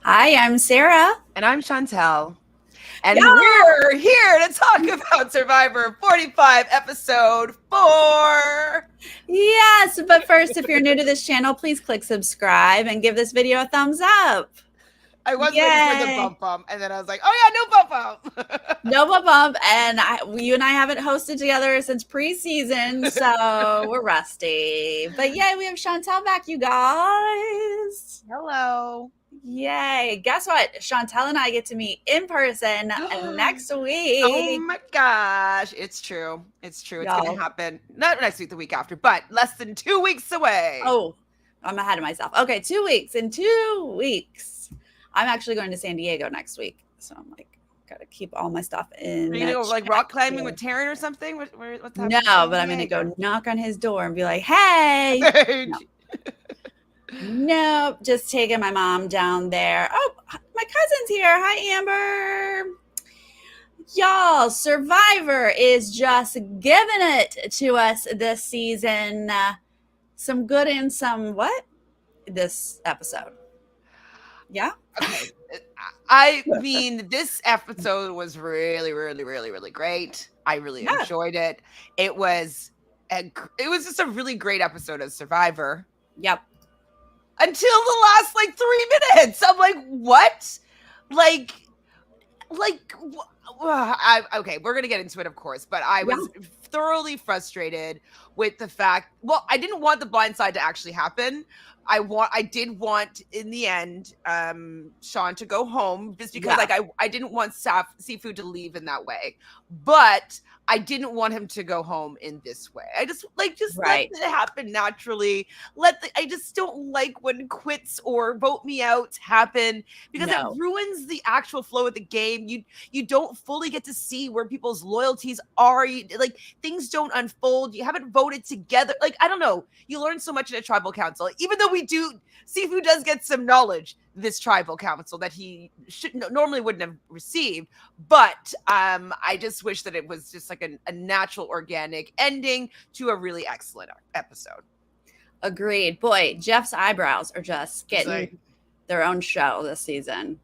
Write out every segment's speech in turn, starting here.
Hi, I'm Sarah. And I'm Chantele. And Yeah. we're here to talk about Survivor 45, episode 4. Yes, but first, if you're new to this channel, please click subscribe and give this video a thumbs up. I was waiting for the Yay. bump, and then I was like, oh yeah, no bump. No bump. And you and I haven't hosted together since preseason, so we're rusty. But yay, we have Chantele back, you guys. Hello. Yay. Guess what? Chantele and I get to meet in person next week. Oh my gosh. It's true. It's true. It's going to happen. Not next week, the week after, but less than 2 weeks away. Oh, I'm ahead of myself. Okay, 2 weeks. In 2 weeks. I'm actually going to San Diego next week. So I'm like, got to keep all my stuff in. Are you going to go like rock climbing with Taryn or something? What's happening? No, but I'm going to go knock on his door and be like, hey. Nope, just taking my mom down there. Oh, my cousin's here. Hi, Amber. Y'all, Survivor is just giving it to us this season. Some good and some what? This episode. Yeah? Okay. I mean, this episode was really, really, really, really great. I really enjoyed it. It was just a really great episode of Survivor. Yep. Until the last 3 minutes. I'm like, what? Okay, we're gonna get into it, of course, but I was thoroughly frustrated with the fact. Well, I didn't want the blind side to actually happen. I did want in the end, Sean to go home just because I didn't want Seafood to leave in that way, but I didn't want him to go home in this way. I just let it happen naturally. I just don't like when quits or vote me out happen because it ruins the actual flow of the game. You don't fully get to see where people's loyalties are. Things don't unfold. You haven't voted together. I don't know. You learn so much in a tribal council, even though Seafood does get some knowledge this tribal council that he normally wouldn't have received, but I just wish that it was just like a natural, organic ending to a really excellent episode. Agreed. Boy, Jeff's eyebrows are just getting their own show this season.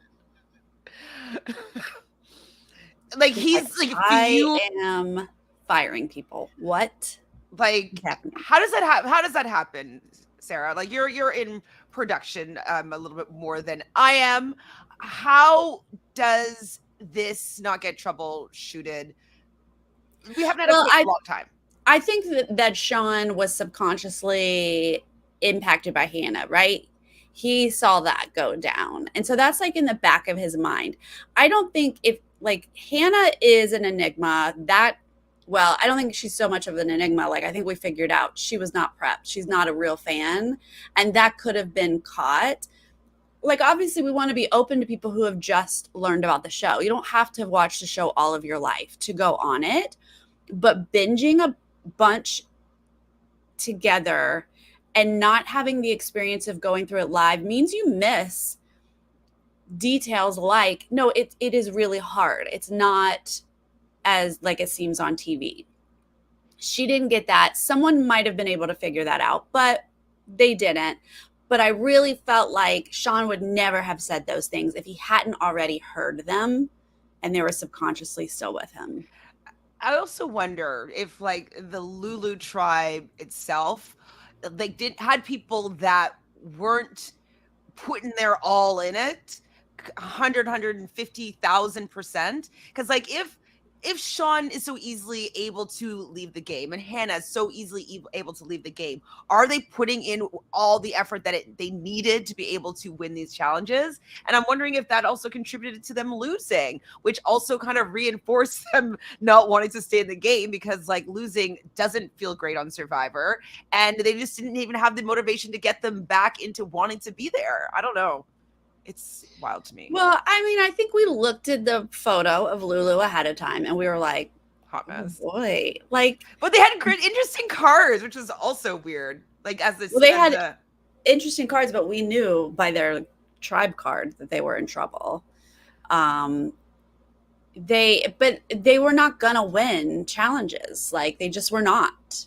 I am firing people. What? How does that happen, Sarah? You're in production a little bit more than I am. How does this not get troubleshooted? We haven't had a long time. I think that Sean was subconsciously impacted by Hannah, right? He saw that go down. And so that's in the back of his mind. I don't think if Hannah is an enigma I don't think she's so much of an enigma. I think we figured out she was not prepped. She's not a real fan. And that could have been caught. Obviously, we want to be open to people who have just learned about the show. You don't have to watch the show all of your life to go on it. But binging a bunch together and not having the experience of going through it live means you miss details it is really hard. It's not as it seems on TV. She didn't get that. Someone might have been able to figure that out, but they didn't. But I really felt like Sean would never have said those things if he hadn't already heard them and they were subconsciously still with him. I also wonder if the Lulu tribe itself, had people that weren't putting their all in it, 150,000%. Because if Sean is so easily able to leave the game and Hannah is so easily able to leave the game, are they putting in all the effort that they needed to be able to win these challenges? And I'm wondering if that also contributed to them losing, which also kind of reinforced them not wanting to stay in the game because losing doesn't feel great on Survivor. And they just didn't even have the motivation to get them back into wanting to be there. I don't know. It's wild to me. Well, I mean, I think we looked at the photo of Lulu ahead of time and we were like, hot mess. Oh boy. But they had interesting cards, which was also weird. They had interesting cards, but we knew by their tribe card that they were in trouble. They were not gonna win challenges. They just were not.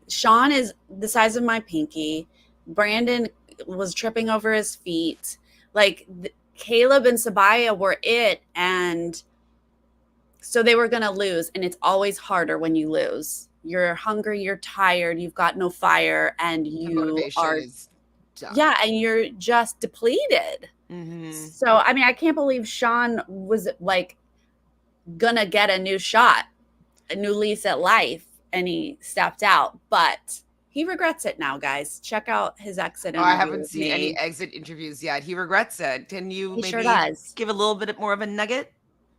Sean is the size of my pinky. Brandon was tripping over his feet. Caleb and Sabaya were it, and so they were going to lose, and it's always harder when you lose. You're hungry, you're tired, you've got no fire, and The you motivation are, is done. yeah, and you're just depleted. Mm-hmm. So, I mean, I can't believe Sean was like gonna get a new shot, a new lease at life, and he stepped out, but he regrets it now, guys. Check out his exit Oh, I interview haven't with seen any me. exit interviews yet. He regrets it. Can you He sure maybe does. give a little bit more of a nugget?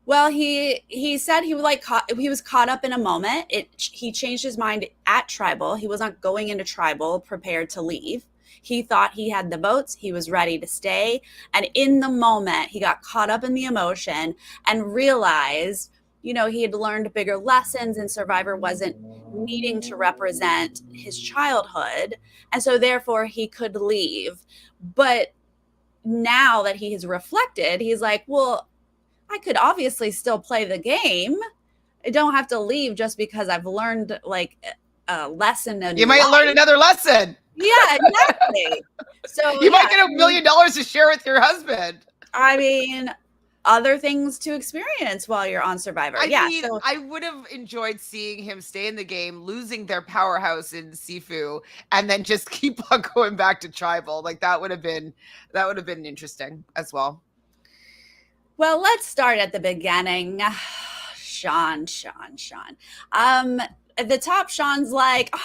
Well, he said he was like he was caught up in a moment. He changed his mind at tribal. He was not going into tribal prepared to leave. He thought he had the votes. He was ready to stay, and in the moment, he got caught up in the emotion and realized, he had learned bigger lessons, and Survivor wasn't needing to represent his childhood, and so therefore he could leave. But now that he has reflected, he's like, well, I could obviously still play the game. I don't have to leave just because I've learned like a lesson in You might learn life. another lesson. Yeah, exactly. So You yeah, might get $1 million to share with your husband. I mean, other things to experience while you're on Survivor. I Yeah. mean, So I would have enjoyed seeing him stay in the game, losing their powerhouse in Sifu, and then just keep on going back to tribal. Like that would have been interesting as well. well, let's start at the beginning. Sean. At the top, Sean's like,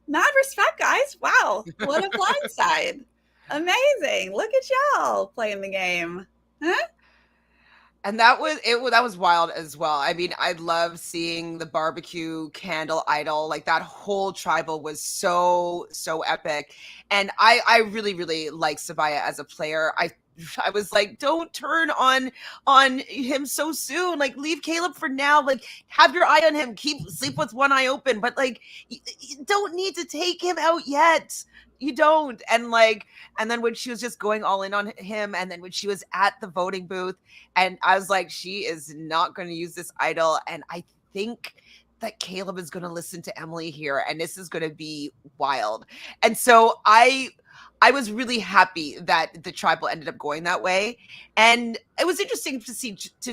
mad respect, guys. Wow, what a blindside. Amazing. Look at y'all playing the game. Huh? And that was wild as well. I mean, I love seeing the barbecue candle idol. Like that whole tribal was so epic. And I really really like Sabaya as a player. I was like, don't turn on him so soon. Like, leave Caleb for now. Like, have your eye on him. Sleep with one eye open. But like, you don't need to take him out yet. You don't. And then when she was just going all in on him, and then when she was at the voting booth, and I was like, she is not going to use this idol. And I think that Caleb is going to listen to Emily here, and this is going to be wild. And so I was really happy that the tribal ended up going that way. And it was interesting to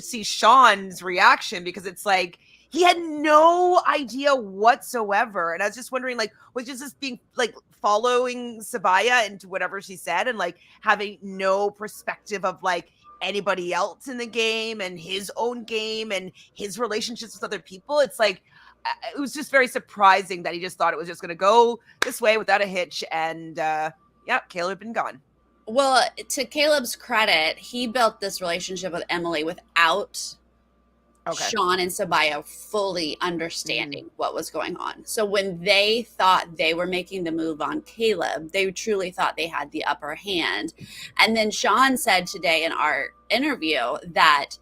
see Sean's reaction, because it's like he had no idea whatsoever. And I was just wondering, like, was just this being like following Sabaya into whatever she said, and like having no perspective of like anybody else in the game and his own game and his relationships with other people. It's like it was just very surprising that he just thought it was just going to go this way without a hitch. And yeah, Caleb had been gone. Well, to Caleb's credit, he built this relationship with Emily without Sean and Sabaya fully understanding what was going on. So when they thought they were making the move on Caleb, they truly thought they had the upper hand. And then Sean said today in our interview that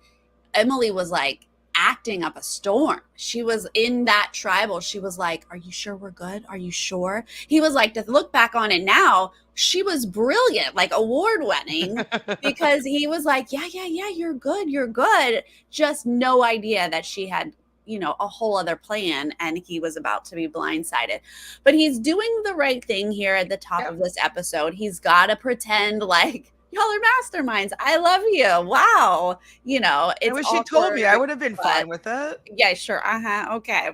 Emily was like acting up a storm. She was in that tribal. She was like, are you sure we're good? Are you sure? He was like, to look back on it now, she was brilliant, like award winning, because he was like, yeah, you're good. Just no idea that she had, a whole other plan, and he was about to be blindsided. But he's doing the right thing here at the top of this episode. He's got to pretend like, y'all are masterminds. I love you. Wow. It's I wish you told me. I would have been fine with it. Yeah, sure. Okay.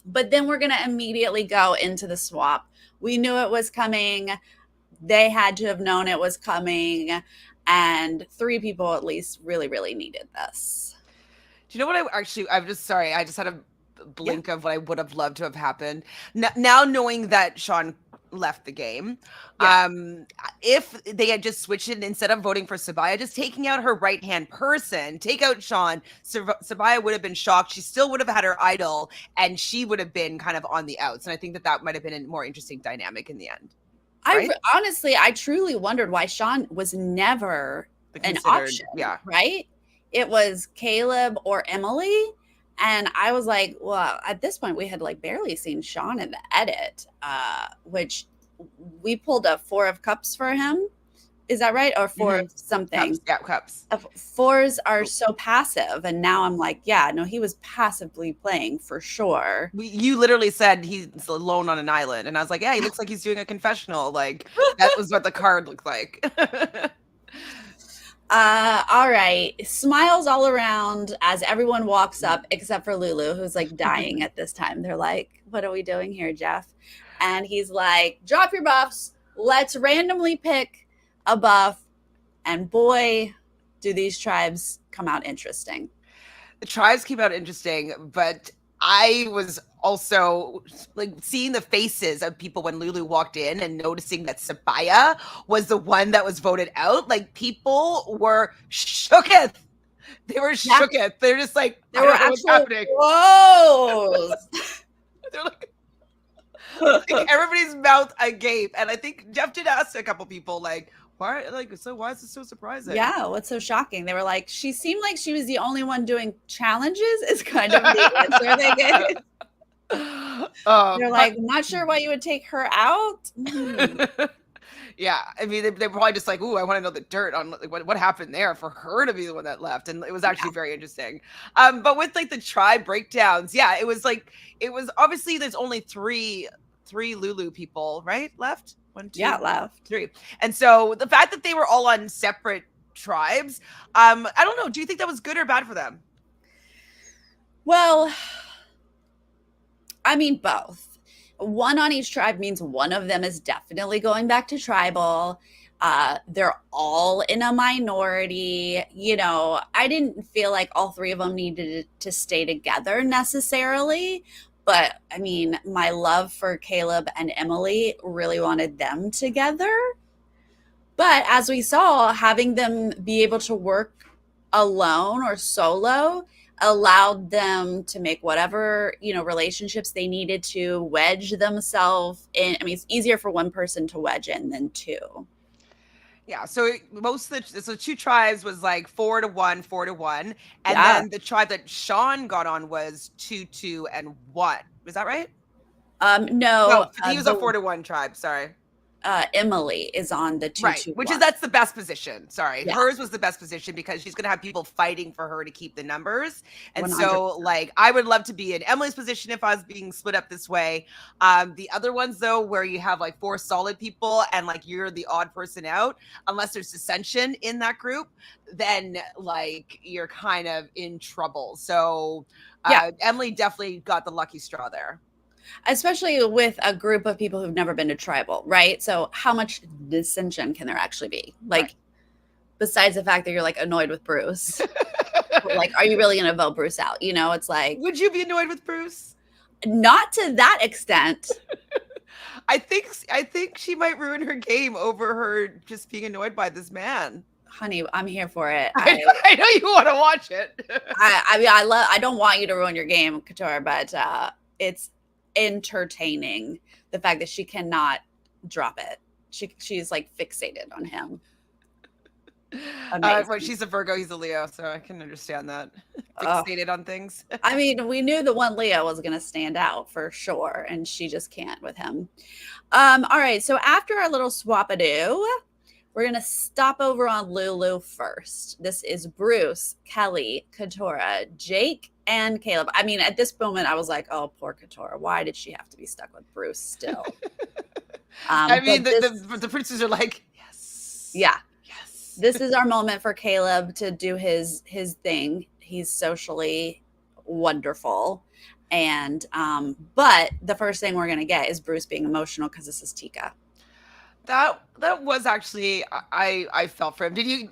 But then we're going to immediately go into the swap. We knew it was coming. They had to have known it was coming. And 3 people at least really, really needed this. Do you know what I'm just sorry. I just had a blink of what I would have loved to have happened. Now knowing that Sean left the game, if they had just switched it, instead of voting for Sabaya, just taking out her right hand person, take out Sean, Sabaya would have been shocked. She still would have had her idol, and she would have been kind of on the outs. And I think that might have been a more interesting dynamic in the end. Right? I truly wondered why Sean was never an option. Yeah. Right? It was Caleb or Emily. And I was like, well, at this point, we had like barely seen Sean in the edit, which we pulled a 4 of cups for him. Is that right? Or 4 of something? Cups. 4s are so passive. And now I'm like, yeah, no, he was passively playing for sure. You literally said he's alone on an island. And I was like, yeah, he looks like he's doing a confessional. Like, that was what the card looked like. All right. Smiles all around as everyone walks up, except for Lulu, who's like dying at this time. They're like, "What are we doing here, Jeff?" And he's like, "Drop your buffs. Let's randomly pick a buff." And boy, do these tribes come out interesting. The tribes came out interesting, but I was also like seeing the faces of people when Lulu walked in and noticing that Sabaya was the one that was voted out. Like people were shooketh. They were Yeah, shooketh. They're just like, there I were don't know what's actual happening. whoa. They're like everybody's mouth agape. And I think Jeff did ask a couple people like, why is this so surprising? Yeah, what's so shocking? They were like, she seemed like she was the only one doing challenges, is kind of the answer they gave. They're like, I'm not sure why you would take her out. Yeah, I mean, they were probably just like, "Ooh, I want to know the dirt on like, what happened there for her to be the one that left," and it was actually very interesting. But with like the tribe breakdowns, yeah, it was obviously there's only three Lulu people right left. One, two, Yeah, left. three, and so the fact that they were all on separate tribes, I don't know. Do you think that was good or bad for them? Well, I mean, both. One on each tribe means one of them is definitely going back to tribal. They're all in a minority. You know, I didn't feel like all three of them needed to stay together necessarily. But I mean, my love for Caleb and Emily really wanted them together. But as we saw, having them be able to work alone or solo allowed them to make whatever, relationships they needed to wedge themselves in. I mean, it's easier for one person to wedge in than two. Yeah, so two tribes was like 4-1, 4-1, and Yeah. then the tribe that Sean got on was 2-2 and 1. Was that right? No, No, he was a 4-1 tribe. Sorry. Emily is on the Right, 2-2-1. that's the best position. Sorry, Yeah, hers was the best position because she's gonna have people fighting for her to keep the numbers. And 100. so, like, I would love to be in Emily's position if I was being split up this way. The other ones, though, where you have like 4 solid people and like you're the odd person out, unless there's dissension in that group, then like you're kind of in trouble. So, Yeah, Emily definitely got the lucky straw there. especially with a group of people who've never been to tribal, right? So how much dissension can there actually be? Like, Right. besides the fact that you're like annoyed with Bruce, like, are you really going to vote Bruce out? It's like, Would you be annoyed with Bruce? not to that extent. I think she might ruin her game over her just being annoyed by this man. Honey, I'm here for it. I know you want to watch it. I mean, I don't want you to ruin your game, Couture, but it's entertaining the fact that she cannot drop it. She's like fixated on him. Well, she's a Virgo, he's a Leo, so I can understand that. Fixated on things. I mean, we knew the one Leo was going to stand out for sure, and she just can't with him. All right, so after our little swap-a-doo, we're going to stop over on Lulu first. This is Bruce, Kelly, Katora, Jake, and Caleb. I mean, at this moment, I was like, oh, poor Katora. Why did she have to be stuck with Bruce still? I mean, the producers are like, yes. Yeah. Yes. This is our moment for Caleb to do his thing. He's socially wonderful. And but the first thing we're gonna get is Bruce being emotional because this is Tika. That was actually I felt for him. Did you?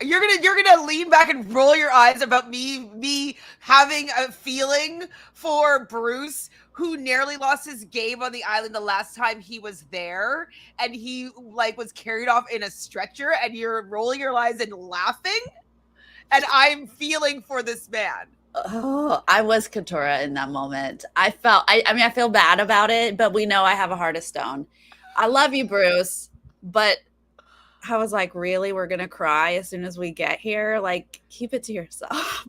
You're gonna lean back and roll your eyes about me having a feeling for Bruce, who nearly lost his game on the island the last time he was there, and he like was carried off in a stretcher, and you're rolling your eyes and laughing, and I'm feeling for this man. Oh, I was Katora in that moment. I mean, I feel bad about it, but we know I have a heart of stone. I love you, Bruce, but I was like, really? We're going to cry as soon as we get here? Like, keep it to yourself.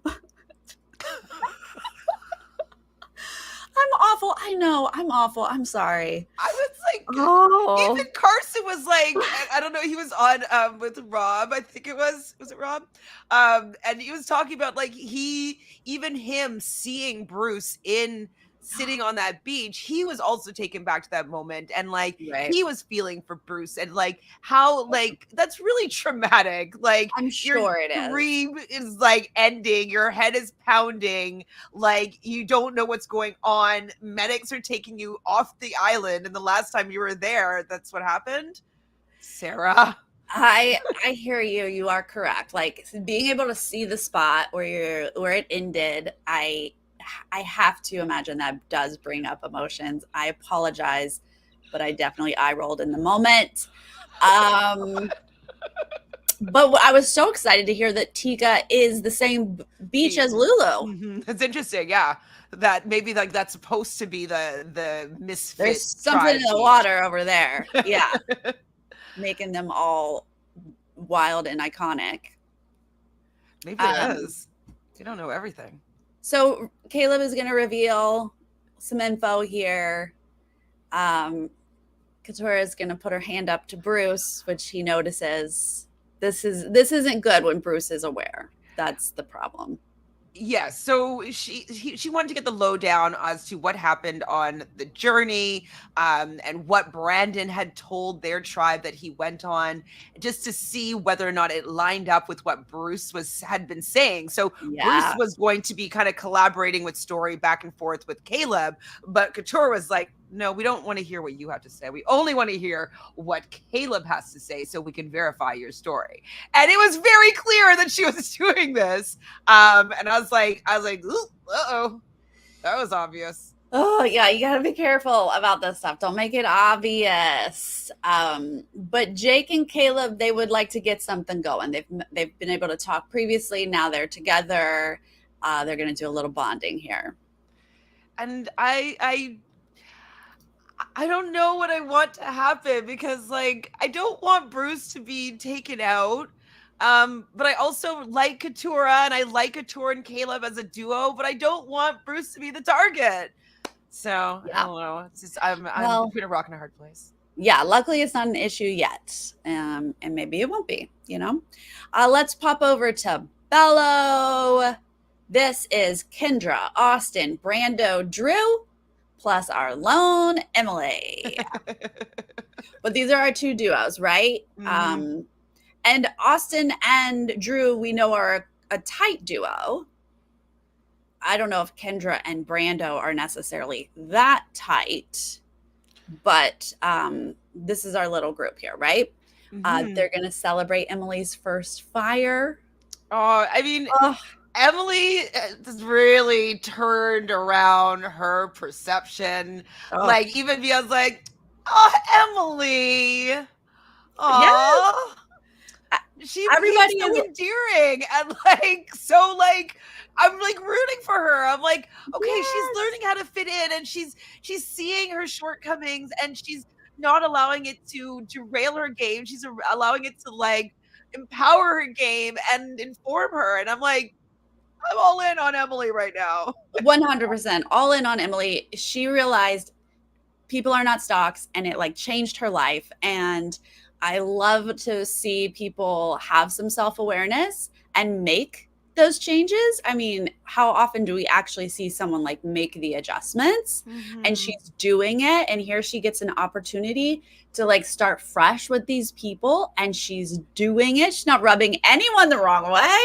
I'm awful. I know. I'm awful. I'm sorry. I was like, Oh, even Carson was like, I don't know, he was on with Rob, I think it was it Rob? And he was talking about like even him seeing Bruce in sitting on that beach, he was also taken back to that moment, and like Right. he was feeling for Bruce, and like how like that's really traumatic. Like I'm your sure it is. dream is like ending, your head is pounding, like you don't know what's going on. Medics are taking you off the island, and the last time you were there, that's what happened. Sarah. I hear you. You are correct. Like being able to see the spot where it ended, I have to imagine that does bring up emotions. I apologize, but I definitely eye rolled in the moment. Um, but I was so excited to hear that Tika is the same beach as Lulu. That's interesting. Yeah, that maybe like that's supposed to be the There's misfit something in tribe the beach. water over there. Yeah, making them all wild and iconic. Maybe there Um, is. You don't know everything. so Caleb is going to reveal some info here. Katura is going to put her hand up to Bruce, which he notices. This isn't good when Bruce is aware. That's the problem. Yes, so she wanted to get the lowdown as to what happened on the journey, and what Brandon had told their tribe that he went on, just to see whether or not it lined up with what Bruce had been saying. So Bruce Yeah. was going to be kind of collaborating with Story back and forth with Caleb, but Couture was like, no, we don't want to hear what you have to say. We only want to hear what Caleb has to say so we can verify your story. And it was very clear that she was doing this. And I was like, uh-oh, that was obvious. Oh yeah, you gotta be careful about this stuff. Don't make it obvious. But Jake and Caleb, they would like to get something going. They've been able to talk previously. Now they're together. They're gonna do a little bonding here. And I don't know what I want to happen, because like I don't want Bruce to be taken out. But I also like Katura, and I like Katura and Caleb as a duo, but I don't want Bruce to be the target. So I Yeah. don't know. It's just I'm Well, between a rock and a hard place. yeah. Luckily, it's not an issue yet, and maybe it won't be. Let's pop over to Bello. This is Kendra, Austin, Brando, Drew, plus our lone Emily. But these are our two duos, right? And Austin and Drew, we know are a tight duo. I don't know if Kendra and Brando are necessarily that tight, but this is our little group here, right? They're going to celebrate Emily's first fire. Oh, I mean, Emily has really turned around her perception. Like, even because, like, oh, Emily. Oh, she became so endearing, and like so like I'm like rooting for her. I'm like, okay, she's learning how to fit in, and she's seeing her shortcomings, and she's not allowing it to derail her game. She's allowing it to like empower her game and inform her. And I'm like, I'm all in on Emily right now. 100% all in on Emily. She realized people are not stocks, and it like changed her life. And I love to see people have some self-awareness and make those changes. I mean, how often do we actually see someone like make the adjustments? And she's doing it, and here she gets an opportunity to like start fresh with these people, and she's doing it. She's not rubbing anyone the wrong way.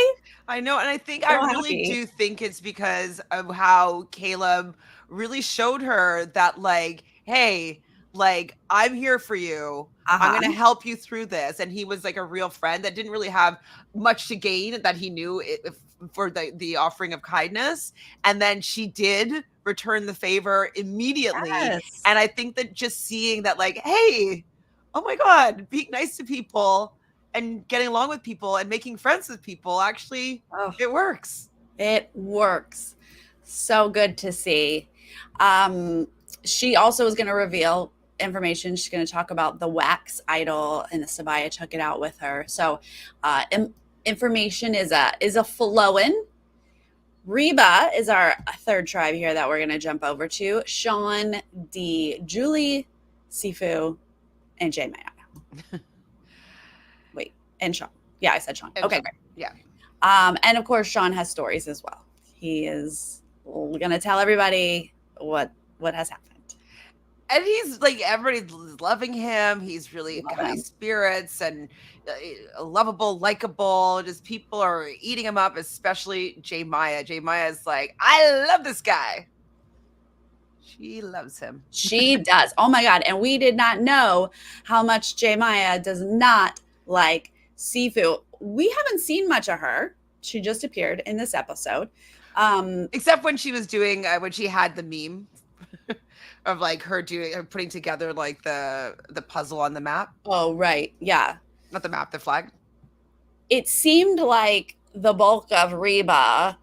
I know, and I think I really do think it's because of how Caleb really showed her that like, hey, like I'm here for you. I'm going to help you through this. And he was like a real friend that didn't really have much to gain, that he knew for the offering of kindness. And then she did return the favor immediately. Yes. And I think that just seeing that like, hey, oh my God, being nice to people and getting along with people and making friends with people, actually, it works. It works. So good to see. She also is going to reveal information. She's going to talk about the wax idol, and the Sabaya took it out with her. So information is a flowing. Reba is our third tribe here that we're going to jump over to. Sean, D, Julie, Sifu, and Jay Maya. Wait, and Sean. Yeah, I said Sean. Okay, Sean. great. Yeah. And of course, Sean has stories as well. He is going to tell everybody what has happened. And he's like, everybody's loving him. He's really Love high him. spirits and lovable, likable. Just people are eating him up, especially J Maya. J Maya is like, I love this guy. She loves him. She does. Oh my God. And we did not know how much J Maya does not like Sifu. We haven't seen much of her. She just appeared in this episode. Except when she was doing, when she had the meme of like her putting together like the puzzle on the map. Oh, right. Yeah. Not the map, the flag. It seemed like the bulk of Reba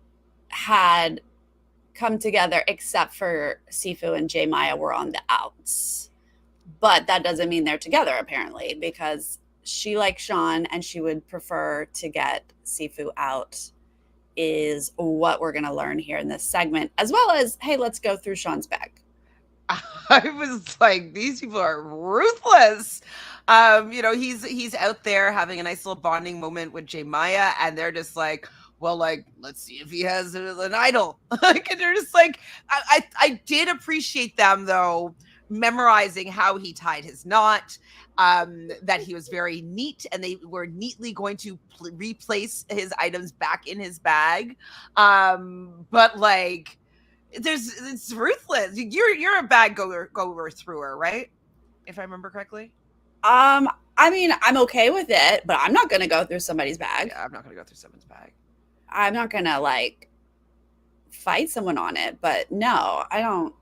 had come together, except for Sifu and J Maya were on the outs. But that doesn't mean they're together, apparently, because she likes Sean and she would prefer to get Sifu out, is what we're going to learn here in this segment, as well as, hey, let's go through Sean's bag. I was like, these people are ruthless. He's out there having a nice little bonding moment with J Maya, and they're just like, well, like, let's see if he has an idol. Like, and they're just like, I did appreciate them though, memorizing how he tied his knot, that he was very neat, and they were neatly going to replace his items back in his bag. But like, it's ruthless. You're a bag goer througher, right? If I remember correctly. I mean, I'm okay with it, but I'm not going to go through somebody's bag. Yeah, I'm not going to go through someone's bag. I'm not going to like fight someone on it, but no, I don't,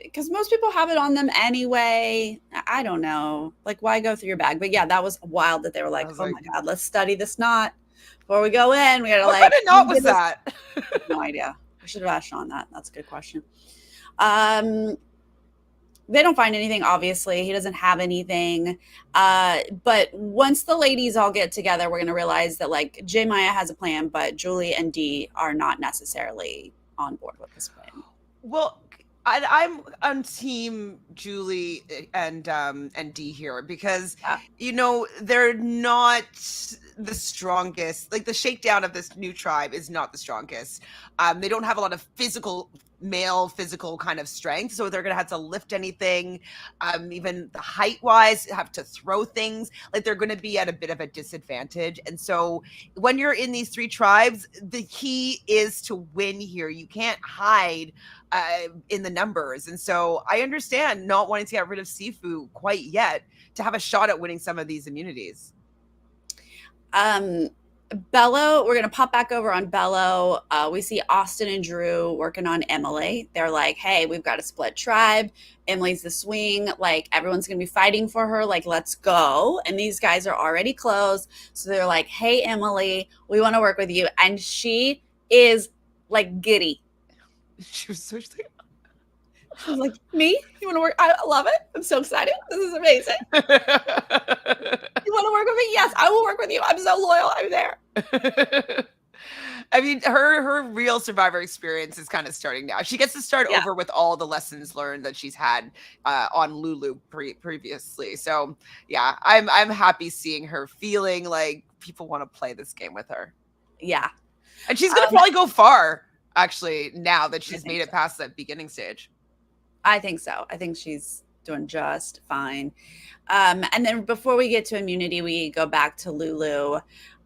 because most people have it on them anyway. I don't know. Like, why go through your bag? But yeah, that was wild that they were like, oh my God, let's study this knot before we go in. We got to like, what kind of knot was that? No idea. I should have asked Sean that. That's a good question. They don't find anything, obviously. He doesn't have anything. But once the ladies all get together, we're going to realize that like J Maya has a plan, but Julie and Dee are not necessarily on board with this plan. Well, I'm on team Julie and Dee here because they're not the strongest. Like, the shakedown of this new tribe is not the strongest. They don't have a lot of male physical kind of strength, so they're gonna have to lift anything, even the height wise, have to throw things. Like, they're gonna be at a bit of a disadvantage. And so when you're in these three tribes, the key is to win here. You can't hide in the numbers. And so I understand not wanting to get rid of Sifu quite yet to have a shot at winning some of these immunities. Bello, we're going to pop back over on Bello. We see Austin and Drew working on Emily. They're like, hey, we've got a split tribe. Emily's the swing. Like, everyone's going to be fighting for her. Like, let's go. And these guys are already close. So they're like, hey, Emily, we want to work with you. And she is like giddy. She was so excited. She was like, me? You want to work? I love it. I'm so excited. This is amazing. You want to work with me? Yes, I will work with you. I'm so loyal. I'm there. I mean, her real Survivor experience is kind of starting now. She gets to start over with all the lessons learned that she's had on Lulu previously. So yeah, I'm happy seeing her feeling like people want to play this game with her. Yeah. And she's going to probably go far, actually, now that she's made it past that beginning stage. I think so. I think she's doing just fine. And then before we get to immunity, we go back to Lulu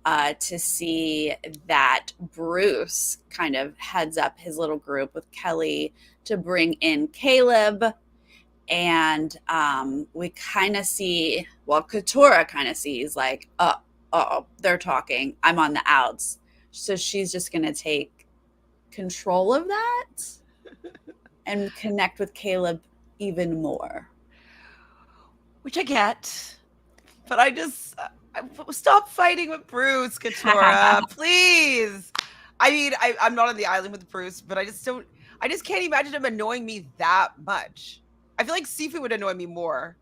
to see that Bruce kind of heads up his little group with Kelly to bring in Caleb. And we kind of see, well, Katurah kind of sees like, oh, they're talking. I'm on the outs. So she's just going to take control of that and connect with Caleb even more. Which I get. But I just... stop fighting with Bruce, Katurah, please. I mean, I'm not on the island with Bruce, but I just can't imagine him annoying me that much. I feel like Sifu would annoy me more.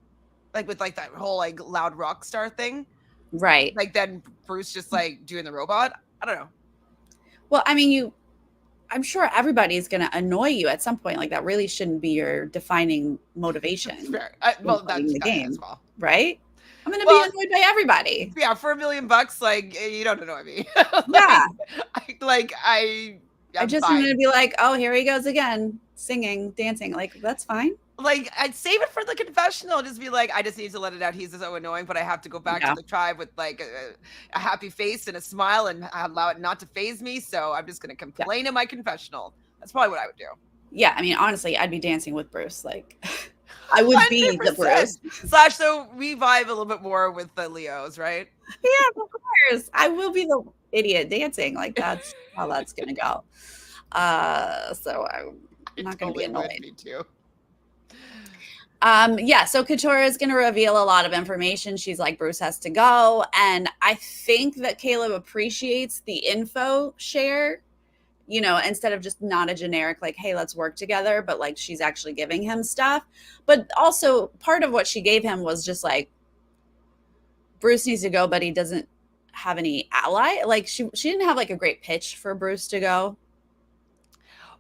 Like, with like that whole like loud rock star thing. Right. Like, then Bruce just like doing the robot. I don't know. Well, I mean, I'm sure everybody's going to annoy you at some point. Like, that really shouldn't be your defining motivation. Well, that's the game, as well. Right? I'm going to be annoyed by everybody. Yeah, for $1 million, like, you don't annoy me. Yeah. I'm I just am going to be like, oh, here he goes again. singing, dancing. Like, that's fine. Like, I'd save it for the confessional, just be like, "I just need to let it out, he's so annoying, but I have to go back to Yeah. the tribe with, like, a happy face and a smile and allow it not to phase me, so I'm just gonna Yeah. complain in my confessional." That's probably what I would do. Yeah. I mean, honestly, I'd be dancing with Bruce. Like, I would be the 100%. Bruce. Slash, though, we vibe a little bit more with the Leos, right? Yeah, of course. I will be the idiot dancing. Like, that's how that's gonna go. So I'm It not gonna be totally would annoyed. be too. Yeah, so Katurah is going to reveal a lot of information. She's like, Bruce has to go. And I think that Caleb appreciates the info share, instead of just not a generic, like, hey, let's work together, but like she's actually giving him stuff. But also, part of what she gave him was just like, Bruce needs to go, but he doesn't have any ally. Like, she didn't have like a great pitch for Bruce to go.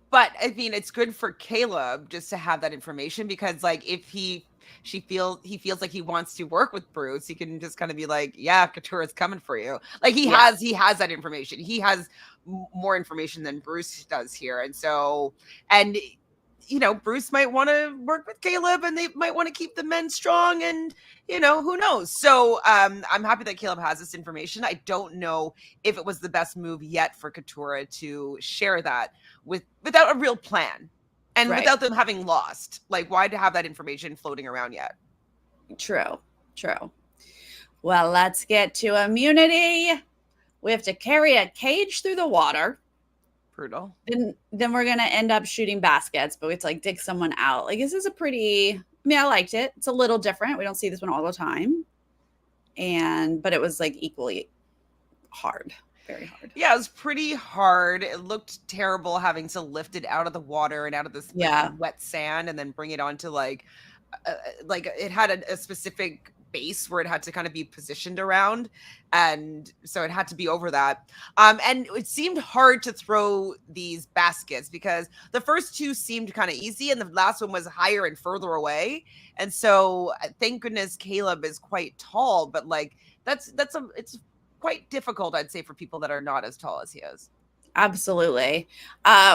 But I mean, it's good for Caleb just to have that information because, like, if he feels like he wants to work with Bruce, he can just kind of be like, "Yeah, Katurah's coming for you." Like Yeah, he has that information. He has more information than Bruce does here, and so and Bruce might want to work with Caleb, and they might want to keep the men strong, and who knows. So I'm happy that Caleb has this information. I don't know if it was the best move yet for Katurah to share that without a real plan and right. without them having lost. Like, why to have that information floating around yet? True. True. Well, let's get to immunity. We have to carry a cage through the water. Brutal. Then we're gonna end up shooting baskets, but we have to like dig someone out. Like, this is a pretty. I mean, I liked it. It's a little different. We don't see this one all the time, but it was like equally hard, very hard. Yeah, it was pretty hard. It looked terrible having to lift it out of the water and out of this Yeah, wet sand and then bring it onto like it had a specific base where it had to kind of be positioned around, and so it had to be over that. And it seemed hard to throw these baskets because the first two seemed kind of easy and the last one was higher and further away. And so thank goodness Caleb is quite tall, but like it's quite difficult, I'd say, for people that are not as tall as he is. absolutely.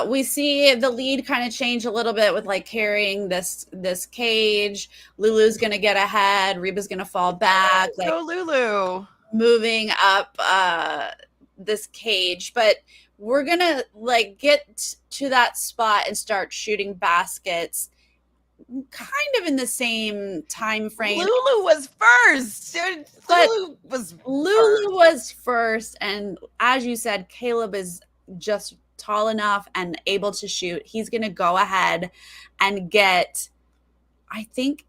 We see the lead kind of change a little bit with like carrying this cage. Lulu's gonna get ahead. Reba's gonna fall back. Like, Go Lulu. moving up this cage, but we're gonna like get to that spot and start shooting baskets kind of in the same time frame. Lulu was first. But Lulu was first, and as you said, Caleb is just tall enough and able to shoot. He's gonna go ahead and get, I think,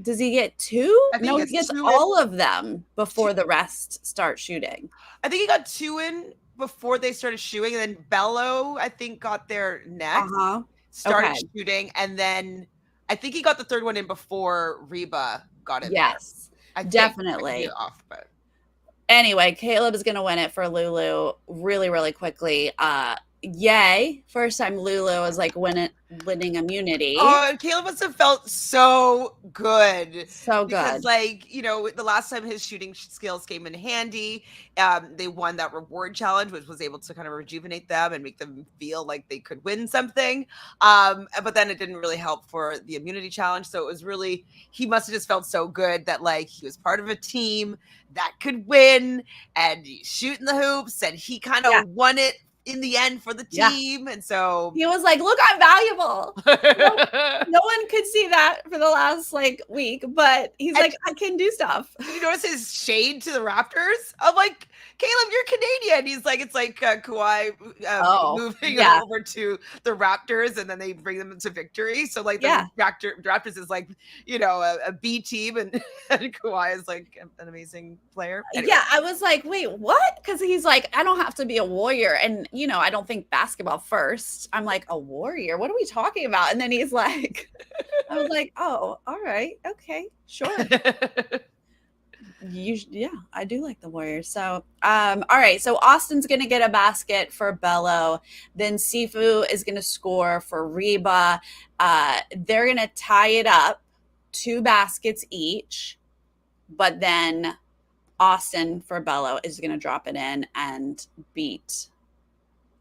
does he get two? No, he gets all of them before the rest start shooting. I think he got two in before they started shooting, and then Bello, I think, got there next. Started shooting, and then I think he got the third one in before Reba got it. Yes, definitely. Off, but anyway, Caleb is going to win it for Lulu really, really quickly. Yay. First time Lulu is like winning immunity. Oh, and Caleb must have felt so good. So because, good. like, the last time his shooting skills came in handy, they won that reward challenge, which was able to kind of rejuvenate them and make them feel like they could win something. But then it didn't really help for the immunity challenge. So it was really, he must have just felt so good that, like, he was part of a team that could win and shooting the hoops, and he kind of won it in the end for the team. And so he was like, look, I'm valuable. no one could see that for the last like week, but he's like, I can do stuff. You notice his shade to the Raptors? I'm like, Caleb, you're Canadian. He's like, it's like Kawhi moving over to the Raptors, and then they bring them to victory. So like the Raptors is like, a B team, and Kawhi is like an amazing player. Anyway. Yeah, I was like, wait, what? Because he's like, I don't have to be a warrior, and I don't think basketball first. I'm like, a warrior? What are we talking about? And then he's like, I was like, oh, all right, okay, sure. I do like the Warriors. So, all right. So Austin's going to get a basket for Bello. Then Sifu is going to score for Reba. They're going to tie it up, 2 baskets each. But then Austin for Bello is going to drop it in and beat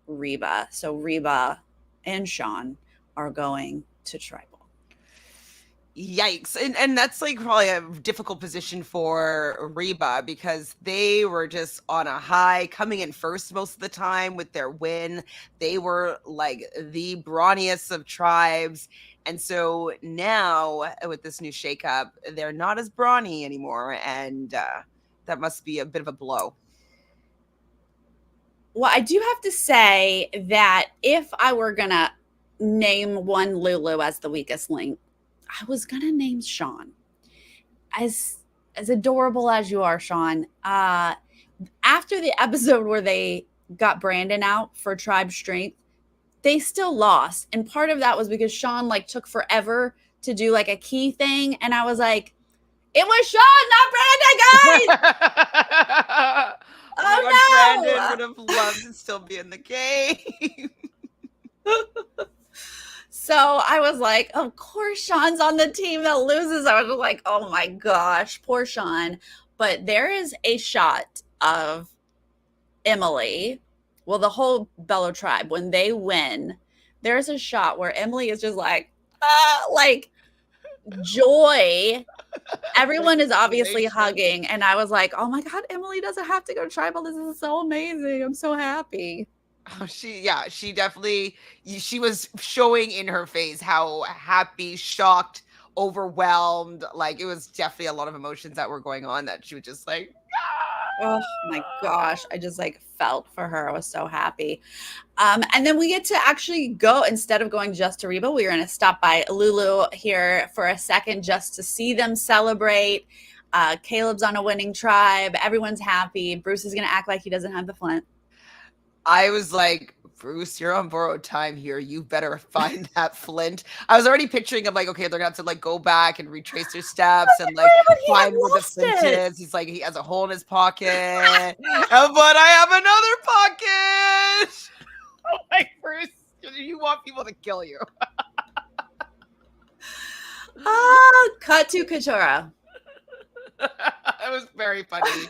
Reba. So Reba and Sean are going to tribal. Yikes. And that's like probably a difficult position for Reba because they were just on a high, coming in first most of the time with their win. They were like the brawniest of tribes. And so now with this new shakeup, they're not as brawny anymore. And that must be a bit of a blow. Well, I do have to say that if I were going to name one Lulu as the weakest link, I was going to name Sean. As adorable as you are, Sean, after the episode where they got Brandon out for tribe strength, they still lost. And part of that was because Sean like took forever to do like a key thing. And I was like, it was Sean, not Brandon, guys. Oh my God, Brandon would have loved to still be in the game. So I was like, of course Sean's on the team that loses. I was just like, oh my gosh, poor Sean. But there is a shot of Emily, well, the whole Bello tribe, when they win, there's a shot where Emily is just like joy. Everyone is obviously hugging. And I was like, oh my God, Emily doesn't have to go tribal. This is so amazing. I'm so happy. Oh, she definitely, she was showing in her face how happy, shocked, overwhelmed. Like it was definitely a lot of emotions that were going on that she was just like, oh my gosh, I just like felt for her. I was so happy. And then we get to actually go, instead of going just to Reba, we were going to stop by Lulu here for a second just to see them celebrate. Caleb's on a winning tribe. Everyone's happy. Bruce is going to act like he doesn't have the flint. I was like, Bruce, you're on borrowed time here. You better find that flint. I was already picturing him like, okay, they're gonna have to like go back and retrace their steps and like find where the flint is. He's like, he has a hole in his pocket. But I have another pocket. Oh my, Bruce, you want people to kill you. Cut to Katura. It was very funny.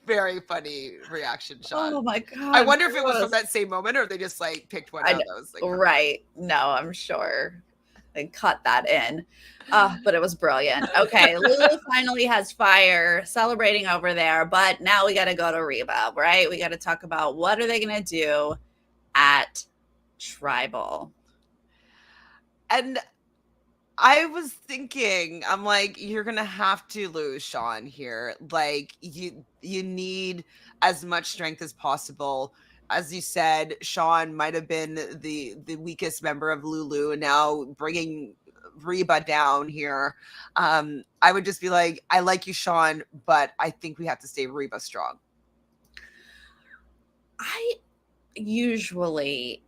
Very funny reaction shot. Oh my God. I wonder if it was from that same moment or if they just like picked one out. That was like right. No, I'm sure they cut that in. But it was brilliant. Okay. Lulu finally has fire celebrating over there, but now we got to go to Reba, right? We got to talk about what are they going to do at Tribal. And I was thinking, I'm like, you're gonna have to lose Sean here. Like, you need as much strength as possible. As you said, Sean might have been the weakest member of Lulu, and now bringing Reba down here. I would just be like, I like you, Sean, but I think we have to stay Reba strong. I usually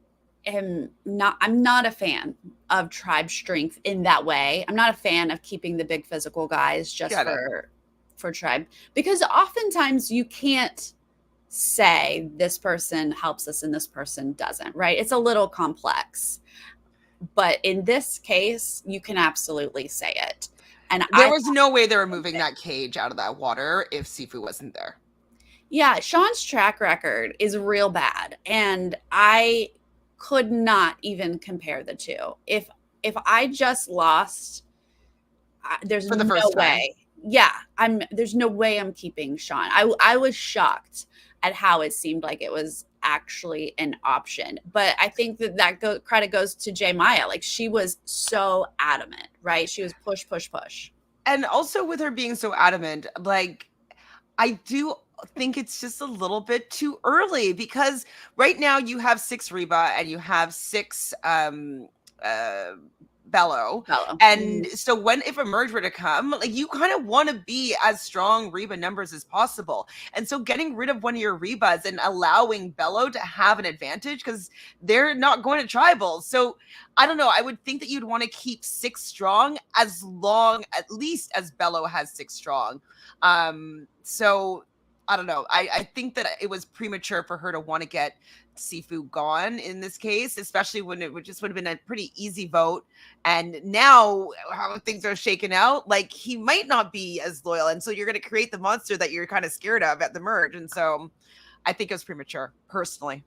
I'm not a fan of tribe strength in that way. I'm not a fan of keeping the big physical guys just for tribe, because oftentimes you can't say this person helps us and this person doesn't, right? It's a little complex. But in this case, you can absolutely say it. And there was no way they were moving that cage out of that water if Sifu wasn't there. Yeah, Sean's track record is real bad, and I could not even compare the two. If I just lost, there's no way. Yeah, there's no way I'm keeping Sean. I was shocked at how it seemed like it was actually an option. But I think that credit goes to J Maya. Like, she was so adamant, right? She was push. And also with her being so adamant, like, I do think it's just a little bit too early, because right now you have 6 Reba and you have 6 Bello. And so if a merge were to come, like, you kind of want to be as strong Reba numbers as possible. And so getting rid of one of your Rebas and allowing Bello to have an advantage, because they're not going to tribal. So I don't know. I would think that you'd want to keep 6 strong as long, at least as Bello has 6 strong. So I don't know. I think that it was premature for her to want to get Sifu gone in this case, especially when it would have been a pretty easy vote. And now how things are shaken out, like, he might not be as loyal. And so you're going to create the monster that you're kind of scared of at the merge. And so I think it was premature, personally.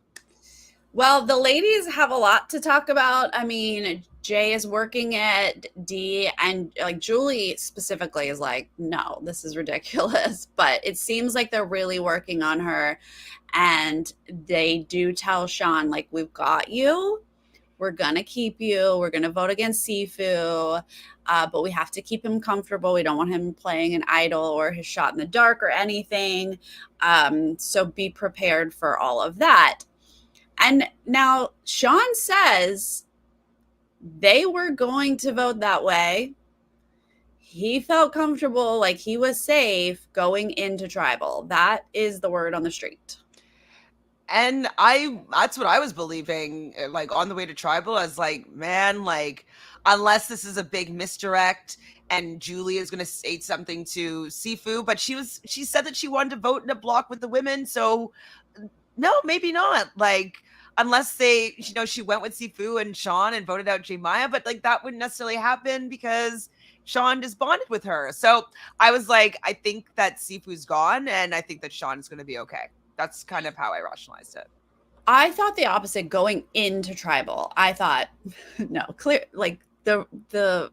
Well, the ladies have a lot to talk about. I mean, Jay is working at D, and like Julie specifically is like, no, this is ridiculous. But it seems like they're really working on her. And they do tell Sean, like, we've got you. We're going to keep you. We're going to vote against Sifu. But we have to keep him comfortable. We don't want him playing an idol or his shot in the dark or anything. So be prepared for all of that. And now Sean says they were going to vote that way. He felt comfortable, like he was safe going into tribal. That is the word on the street. And that's what I was believing, like on the way to tribal. I was like, man, like, unless this is a big misdirect and Julie is going to say something to Sifu, but she said that she wanted to vote in a block with the women. So no, maybe not. Like, unless they, she went with Sifu and Sean and voted out J Maya, but like that wouldn't necessarily happen because Sean just bonded with her. So I was like, I think that Sifu's gone and I think that Sean is going to be okay. That's kind of how I rationalized it. I thought the opposite going into tribal. I thought, no, clear, like the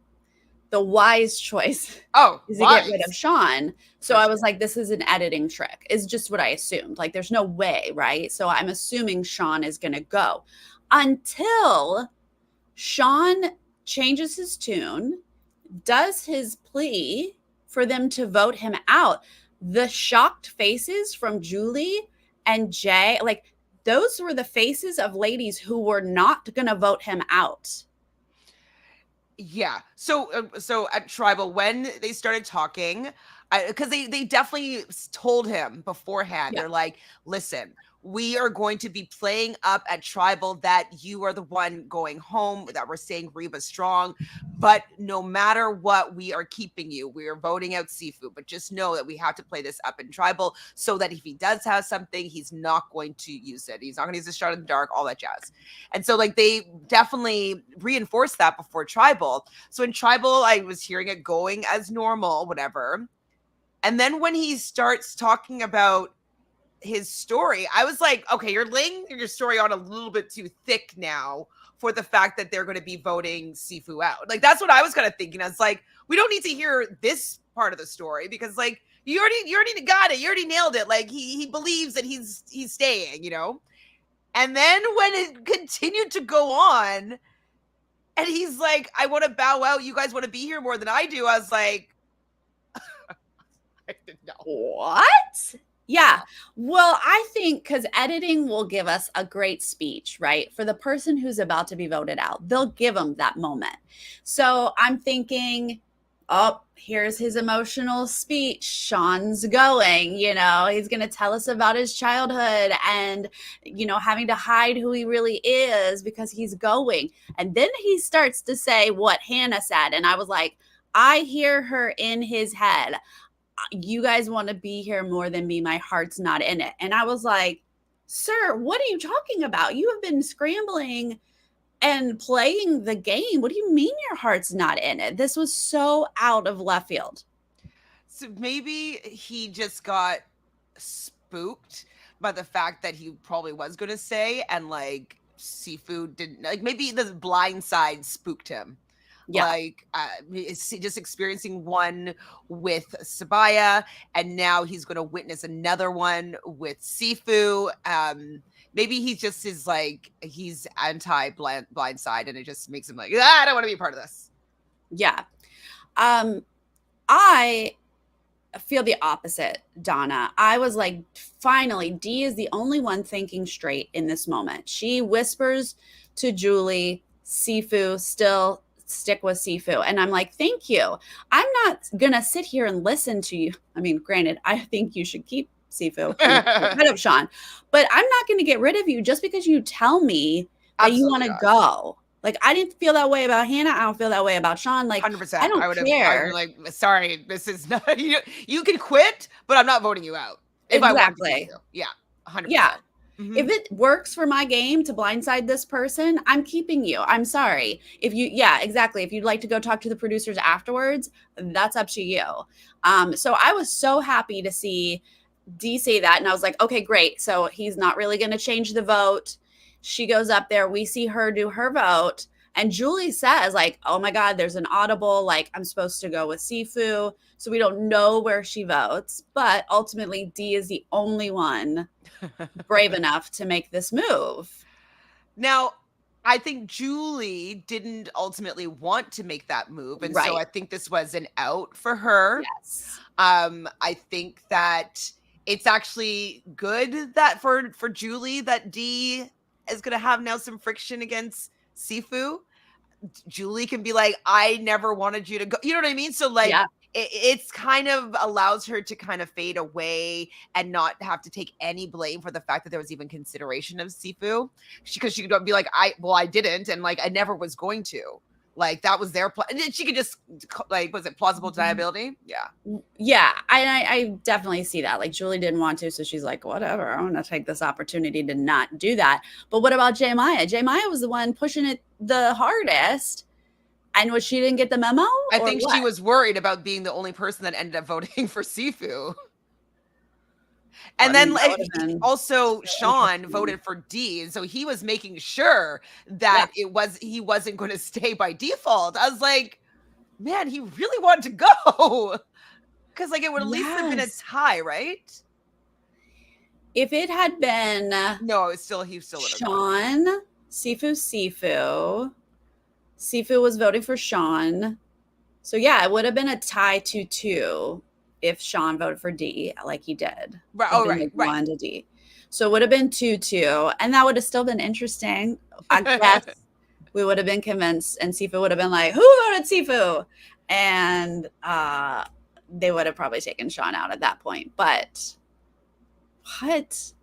wise choice is to get rid of Sean. So I was like, this is an editing trick, is just what I assumed. Like, there's no way, right? So I'm assuming Sean is going to go until Sean changes his tune, does his plea for them to vote him out. The shocked faces from Julie and Jay, like those were the faces of ladies who were not going to vote him out. Yeah. So at tribal, when they started talking, because they definitely told him beforehand, they're like, listen, we are going to be playing up at tribal that you are the one going home, that we're saying Reba strong, but no matter what, we are keeping you. We are voting out Sifu, but just know that we have to play this up in tribal so that if he does have something, he's not going to use it. He's not going to use the shot in the dark, all that jazz. And so like they definitely reinforced that before tribal. So in tribal, I was hearing it going as normal, whatever. And then when he starts talking about his story, I was like, okay, you're laying your story on a little bit too thick now for the fact that they're going to be voting Sifu out. Like, that's what I was kind of thinking. I was like, we don't need to hear this part of the story because like you already got it. You already nailed it. Like he believes that he's staying, And then when it continued to go on and he's like, I want to bow out. You guys want to be here more than I do. I was like, I didn't know. What? Yeah. Well, I think because editing will give us a great speech, right? For the person who's about to be voted out, they'll give them that moment. So I'm thinking, oh, here's his emotional speech. Sean's going, he's going to tell us about his childhood and, having to hide who he really is because he's going. And then he starts to say what Hannah said. And I was like, I hear her in his head. You guys want to be here more than me. My heart's not in it. And I was like, sir, what are you talking about? You have been scrambling and playing the game. What do you mean your heart's not in it? This was so out of left field. So maybe he just got spooked by the fact that he probably was going to say, and like Sifu didn't, like maybe the blind side spooked him. Yeah. Like just experiencing one with Sabaya, and now he's going to witness another one with Sifu. Maybe he just is like, he's anti blind side, and it just makes him like, I don't want to be a part of this. Yeah. I feel the opposite, Donna. I was like, finally, Dee is the only one thinking straight in this moment. She whispers to Julie, Sifu, still stick with Sifu. And I'm like, thank you. I'm not going to sit here and listen to you. I mean, granted, I think you should keep Sifu rid of Sean, but I'm not going to get rid of you just because you tell me that you want to go. Like, I didn't feel that way about Hannah. I don't feel that way about Sean. Like, 100%. I don't care. I like, sorry, this is not, you can quit, but I'm not voting you out. If exactly. I want to. Yeah. 100%. Yeah. Mm-hmm. If it works for my game to blindside this person, I'm keeping you. I'm sorry. If you'd like to go talk to the producers afterwards, that's up to you. So I was so happy to see Dee say that. And I was like, okay, great. So he's not really going to change the vote. She goes up there. We see her do her vote. And Julie says, like, oh my God, there's an audible, like, I'm supposed to go with Sifu. So we don't know where she votes. But ultimately, Dee is the only one brave enough to make this move. Now, I think Julie didn't ultimately want to make that move, and so Right. I think this was an out for her. Yes. I think that it's actually good that for Julie that Dee is gonna have now some friction against Sifu. Julie can be like, I never wanted you to go. You know what I mean? So like Yeah. it's kind of allows her to kind of fade away and not have to take any blame for the fact that there was even consideration of Sifu. Because she could be like, I didn't, and like I never was going to. Like that was their plan. And then she could just like, was it plausible deniability? Yeah. Yeah, I definitely see that. Like Julie didn't want to, so she's like, whatever, I'm gonna take this opportunity to not do that. But what about J Maya? J Maya was the one pushing it the hardest, and was she didn't get the memo, I or think what? she was worried about being the only person that ended up voting for Sifu. Well, I And then mean, that would have been also so Sean interesting. voted for D, so he was making sure Yeah, that he wasn't going to stay by default. I was like, man, he really wanted to go because like it would at least have been a yes. tie, right? If it had been No, it's still he still would have gone. Sean, Sifu was voting for Sean. So yeah, it would have been a tie 2-2 if Sean voted for D like he did. Right. It'd Oh, been right, like right. 1-D. So it would have been 2-2. And that would have still been interesting. I guess we would have been convinced, and Sifu would have been like, who voted Sifu? And they would have probably taken Sean out at that point. But what?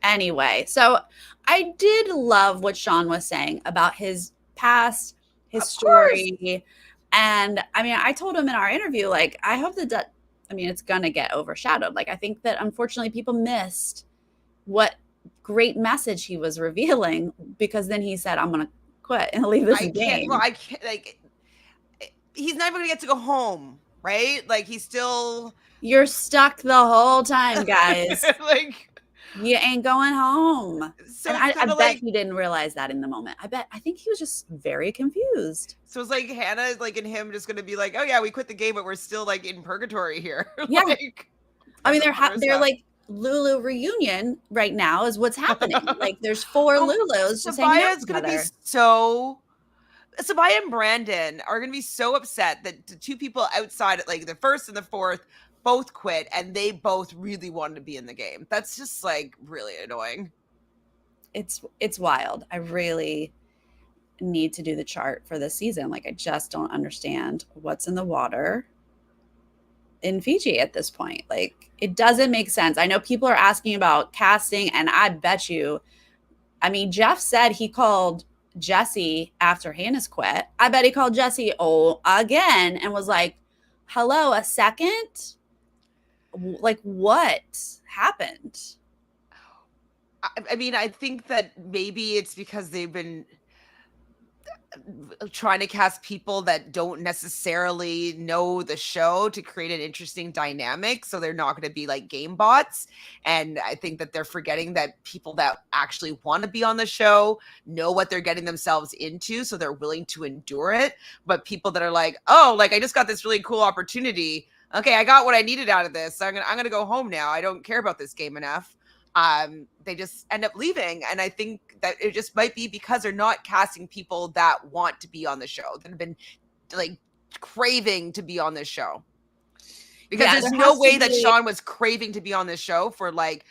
Anyway, so I did love what Sean was saying about his past, his Of course. story. And I mean, I told him in our interview, like, I hope that, I mean, it's going to get overshadowed. Like, I think that unfortunately people missed what great message he was revealing, because then he said, I'm going to quit and leave this game. I can't like he's never going to get to go home, right? Like he's still You're stuck the whole time, guys. like You ain't going home. so And it's I kind of bet like he didn't realize that in the moment. I think he was just very confused. so it's like Hannah like and him just gonna be like, oh yeah, we quit the game, but we're still like in purgatory here. Yeah. Like I mean, vice they're versa. like Lulu reunion right now is what's happening. Like there's 4 Oh, Lulus just hanging out Sabaya's gonna be together. so Sabaya and Brandon are gonna be so upset that the two people outside, like the first and the fourth, both quit, and they both really wanted to be in the game. That's just like really annoying. It's wild. I really need to do the chart for this season. Like I just don't understand what's in the water in Fiji at this point. Like it doesn't make sense. I know people are asking about casting, and I bet you, I mean, Jeff said he called Jesse after Hannah's quit. I bet he called Jesse again and was like, hello, a second? Like what happened? I mean, I think that maybe it's because they've been trying to cast people that don't necessarily know the show to create an interesting dynamic, so they're not going to be like game bots. And I think that they're forgetting that people that actually want to be on the show know what they're getting themselves into, so they're willing to endure it. But people that are like, oh, like I just got this really cool opportunity, okay, I got what I needed out of this, so I'm gonna go home now, I don't care about this game enough. They just end up leaving. And I think that it just might be because they're not casting people that want to be on the show, that have been like craving to be on this show. Because Yeah, there's there no has to way that be. Sean was craving to be on this show for like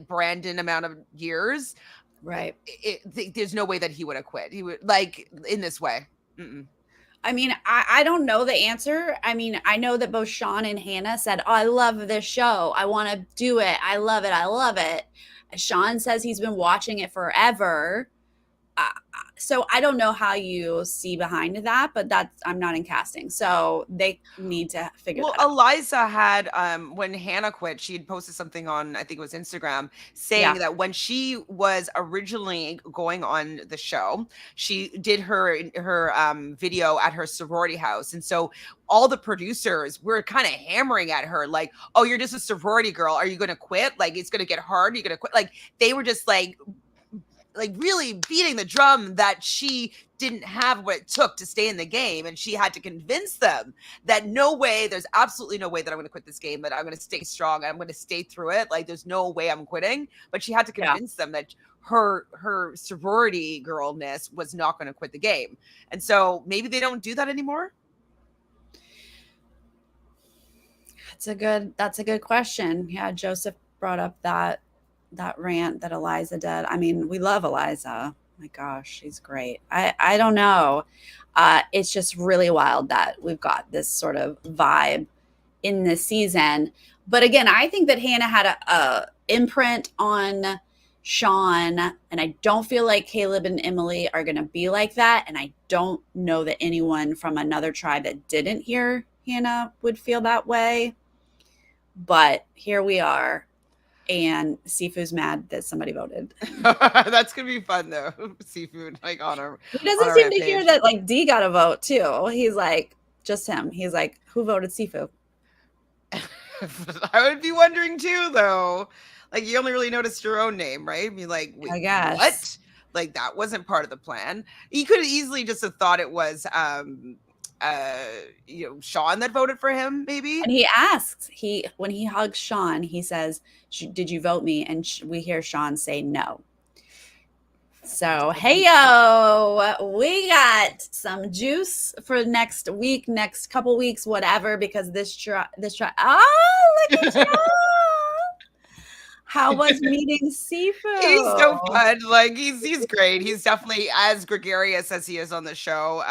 Brandon amount of years. Right. There's no way that he would have quit. He would like in this way. Mm-mm. I mean, I don't know the answer. I mean, I know that both Sean and Hannah said, oh, I love this show. I want to do it. I love it. I love it. Sean says he's been watching it forever. So I don't know how you see behind that, but I'm not in casting. So they need to figure Well, that out. Eliza had when Hannah quit, she had posted something on, I think it was Instagram, saying Yeah. that when she was originally going on the show, she did her video at her sorority house. And so all the producers were kind of hammering at her like, "Oh, you're just a sorority girl. Are you going to quit? Like it's going to get hard. You're going to quit." Like they were just like like really beating the drum that she didn't have what it took to stay in the game, and she had to convince them that no way, there's absolutely no way that I'm going to quit this game, that I'm going to stay strong, I'm going to stay through it, like there's no way I'm quitting. But she had to convince them that her sorority girlness was not going to quit the game. And so maybe they don't do that anymore. That's a good question. Yeah, Joseph brought up that rant that Eliza did. I mean, we love Eliza. My gosh, she's great. I don't know. It's just really wild that we've got this sort of vibe in this season. But again, I think that Hannah had a imprint on Sean, and I don't feel like Caleb and Emily are going to be like that. And I don't know that anyone from another tribe that didn't hear Hannah would feel that way. But here we are. And Sifu's mad that somebody voted. That's gonna be fun though. Seafood, like on our. He doesn't seem to hear that like D got a vote too. He's like, just him. He's like, who voted Sifu? I would be wondering too, though. Like, you only really noticed your own name, right? I mean, like, wait, I guess. what? Like, that wasn't part of the plan. He could have easily just have thought it was Sean that voted for him, maybe. And he asks, when he hugs Sean, he says, did you vote me? And we hear Sean say no. So, hey, yo, we got some juice for next week, next couple weeks, whatever, because this try, look at Sean. How was meeting Sifu? He's so fun. Like, he's great. He's definitely as gregarious as he is on the show.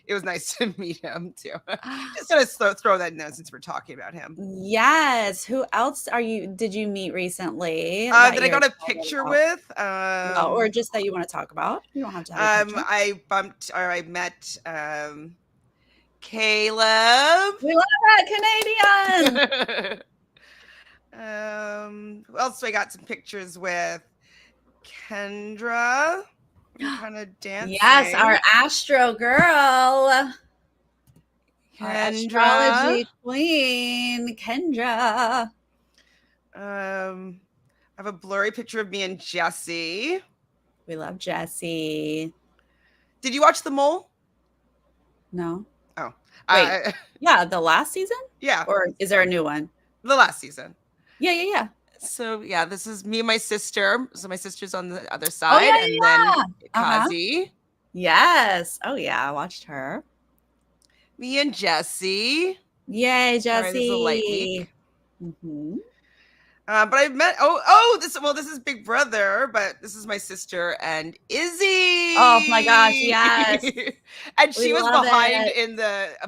It was nice to meet him too. Just gonna throw that in there since we're talking about him. Yes. Who else did you meet recently? That I got a picture with? Or just that you want to talk about? You don't have to have a picture. I met Caleb. We love that Canadian. Who else do I got some pictures with? Kendra. Kind of dancing. Yes, our Astro girl. Kendra. Our astrology queen, Kendra. I have a blurry picture of me and Jesse. We love Jesse. Did you watch The Mole? No. Oh. Wait. Yeah, the last season? Yeah. Or is there a new one? The last season. Yeah. So yeah, this is me and my sister. So my sister's on the other side, then Kazi. Yes. Oh yeah, I watched her. Me and Jesse. Yay, Jesse. Sorry, this is a light week. Mm-hmm. But I've met this is Big Brother, but this is my sister and Izzy. Oh my gosh, yes. And she was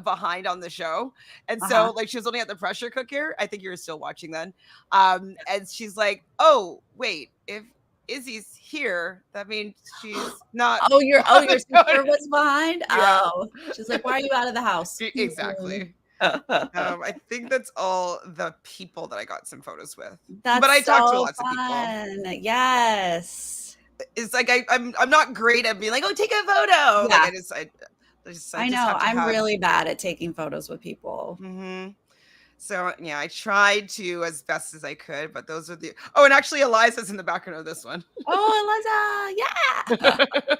behind on the show. And so like she was only at the pressure cooker. I think you were still watching then. And she's like, oh, wait, if Izzy's here, that means she's not. Your sister was behind? Yeah. Oh. She's like, why are you out of the house? Exactly. I think that's all the people that I got some photos with. But I talked to so lots of people. Yes. It's like I'm not great at being like, oh, take a photo. Yeah. Like I know. I'm really bad at taking photos with people. Mm-hmm. So yeah, I tried to as best as I could, but those are the. Oh, and actually, Eliza's in the background of this one. Oh, Eliza, yeah.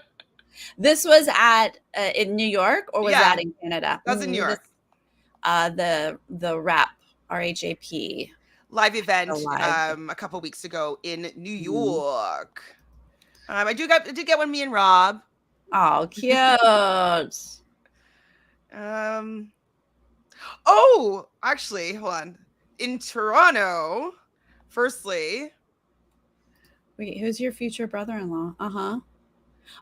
This was at in New York, or was that in Canada? That's in New York. The RAP RHAP live event a couple weeks ago in New York. I did get one, me and Rob. Oh, cute. Oh, actually, hold on. In Toronto, firstly. Wait, who's your future brother-in-law?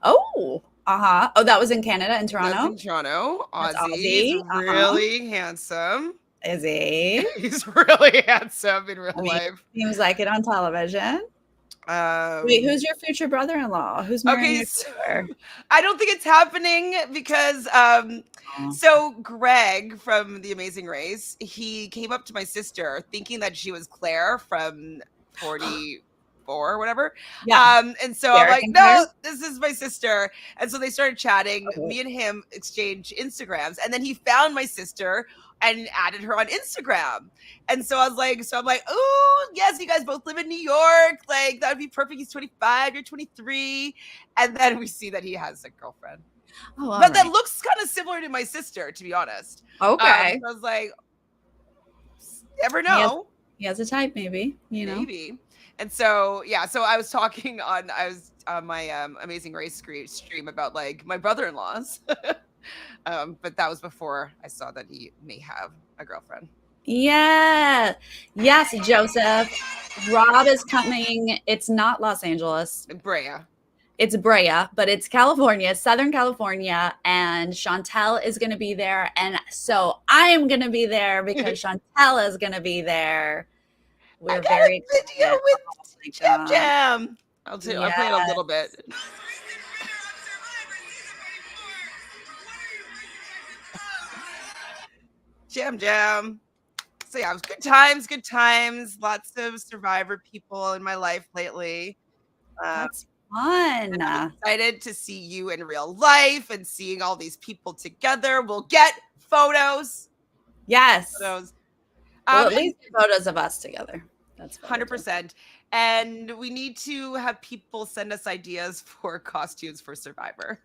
Oh, Oh, that was in Canada, in Toronto? That's in Toronto. Ozzy. He's really handsome. Is he? He's really handsome in real life. Seems like it on television. Wait, who's your future brother-in-law? Who's marrying your sister? I don't think it's happening because so Greg from The Amazing Race, he came up to my sister thinking that she was Claire from 40 4 or whatever. Yeah. And so I'm Derek like, and no, Claire? this is my sister. And so they started chatting. Okay. Me and him exchanged Instagrams, and then he found my sister and added her on Instagram. And so I'm like, oh yes, you guys both live in New York. Like that would be perfect. He's 25, you're 23. And then we see that he has a girlfriend. Oh, but that looks kind of similar to my sister, to be honest. Okay. So I was like, never know. He has a type, maybe, you know. Maybe. And so yeah, so I was on my Amazing Race stream about like my brother-in-laws. But that was before I saw that he may have a girlfriend. Yeah. Yes, Joseph. Rob is coming. It's not Los Angeles. Brea. It's Brea, but it's California, Southern California, and Chantele is going to be there. And so I am going to be there because Chantele is going to be there. We're very excited. Video with Jam Jam. I'll play it a little bit. Jam Jam. So yeah, it was good times. Lots of Survivor people in my life lately. That's fun. I'm excited to see you in real life and seeing all these people together. We'll get photos. Yes. Photos. Well, at least photos of us together. That's 100%. And we need to have people send us ideas for costumes for Survivor.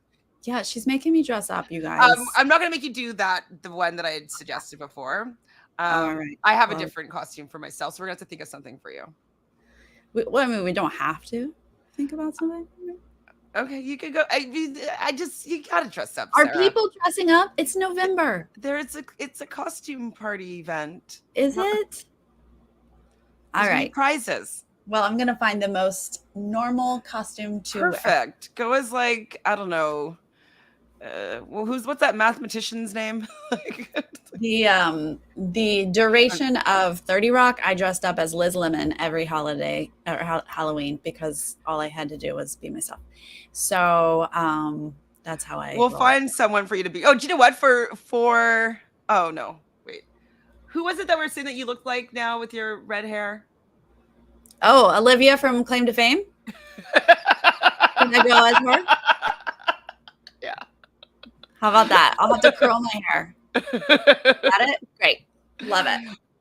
Yeah, she's making me dress up, you guys. I'm not going to make you do the one that I had suggested before. All right. I have a different costume for myself, so we're going to have to think of something for you. I mean, we don't have to think about something. Okay, you could go. You got to dress up, Are Sarah. people dressing up? It's November. It's a costume party event. Is it? All right. Prizes. Well, I'm going to find the most normal costume to wear. Perfect. Go as like, I don't know. What's that mathematician's name? The duration of 30 Rock, I dressed up as Liz Lemon every holiday or Halloween because all I had to do was be myself. So that's how We'll find someone for you to be. Oh, do you know what? Oh no, wait. Who was it that we're saying that you look like now with your red hair? Oh, Olivia from Claim to Fame. Can I go as her? Yeah. How about that? I'll have to curl my hair. Got it? Great. Love it.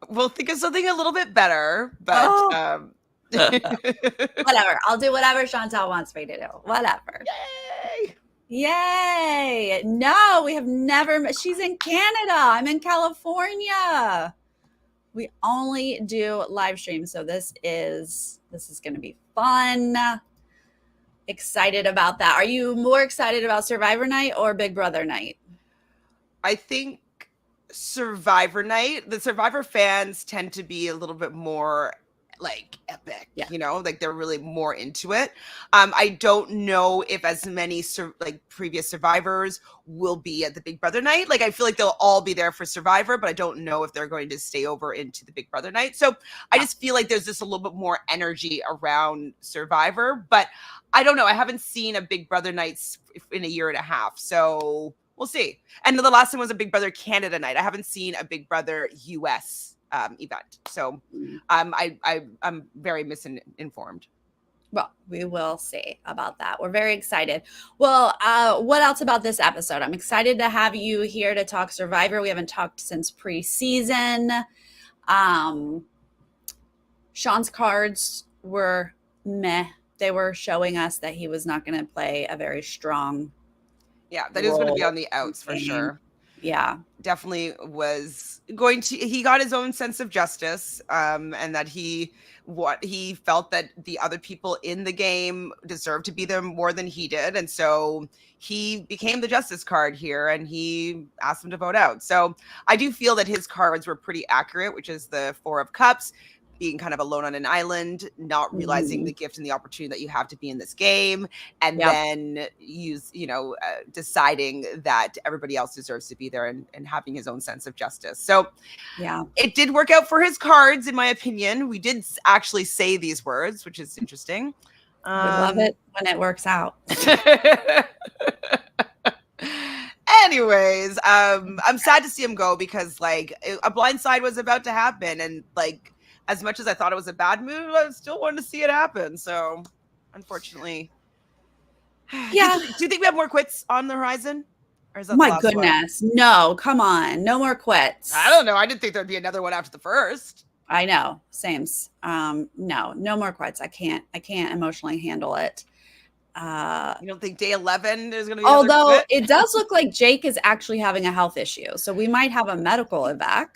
We'll think of something a little bit better, but whatever. I'll do whatever Chantele wants me to do. Whatever. Yay! Yay! No, we have never met. She's in Canada. I'm in California. We only do live streams, so this is going to be fun. Excited about that. Are you more excited about Survivor Night or Big Brother Night? I think Survivor Night. The Survivor fans tend to be a little bit more like epic, you know, like they're really more into it. I don't know if as many previous survivors will be at the Big Brother Night. Like I feel like they'll all be there for Survivor, but I don't know if they're going to stay over into the Big Brother Night. So I just feel like there's just a little bit more energy around Survivor, but I don't know. I haven't seen a Big Brother Night in a year and a half. So we'll see. And the last one was a Big Brother Canada night. I haven't seen a Big Brother US event. So I'm very misinformed. Well, we will see about that. We're very excited. Well, what else about this episode? I'm excited to have you here to talk Survivor. We haven't talked since preseason. Sean's cards were meh. They were showing us that he was not going to play a very strong that he was going to be on the outs for sure. Yeah, definitely was going to. He got his own sense of justice, and that he felt that the other people in the game deserved to be there more than he did, and so he became the justice card here, and he asked them to vote out. So I do feel that his cards were pretty accurate, which is the 4 of Cups, being kind of alone on an island, not realizing the gift and the opportunity that you have to be in this game, and then deciding that everybody else deserves to be there and having his own sense of justice. So it did work out for his cards, in my opinion. We did actually say these words, which is interesting. We love it when it works out. Anyways, I'm sad to see him go because like a blind side was about to happen, and like as much as I thought it was a bad move, I still wanted to see it happen. So, unfortunately, Yeah. do you think we have more quits on the horizon, or is that the My last one? goodness. No, come on. No more I quits. don't know. I didn't think there'd be another one after the first. I know. Sames. No more quits. I can't emotionally handle it. You don't think day 11 there's going to be another Although quit? it does look like Jake is actually having a health issue. So we might have a medical evac.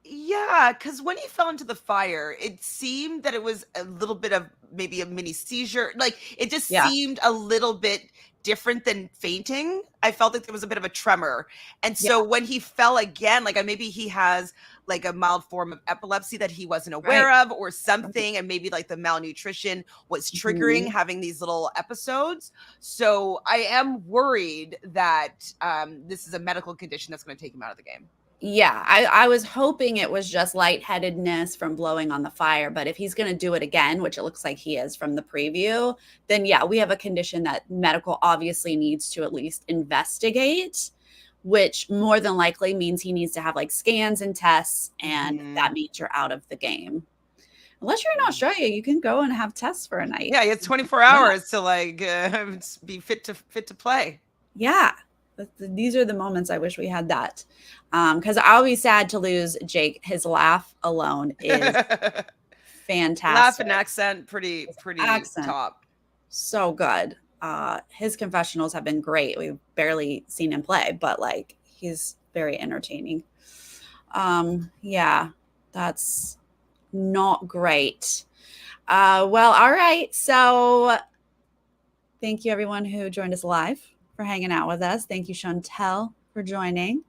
Yeah, because when he fell into the fire, it seemed that it was a little bit of maybe a mini seizure. Like it just Yeah. seemed a little bit different than fainting. I felt like there was a bit of a tremor. And Yeah. so when he fell again, like maybe he has like a mild form of epilepsy that he wasn't aware Right. of or something. And maybe like the malnutrition was triggering Mhm. having these little episodes. So I am worried that this is a medical condition that's going to take him out of the game. Yeah, I was hoping it was just lightheadedness from blowing on the fire, but if he's going to do it again, which it looks like he is from the preview, then yeah, we have a condition that medical obviously needs to at least investigate, which more than likely means he needs to have like scans and tests, and that means you're out of the game. Unless you're in Australia, you can go and have tests for a night. Yeah, it's 24 hours to like be fit to play. Yeah. These are the moments I wish we had that. Because I'll be sad to lose Jake. His laugh alone is fantastic. Laugh and accent, pretty accent, top. So good. His confessionals have been great. We've barely seen him play, but like he's very entertaining. Yeah, that's not great. Well, all right. So thank you everyone who joined us live for hanging out with us. Thank you, Chantele, for joining.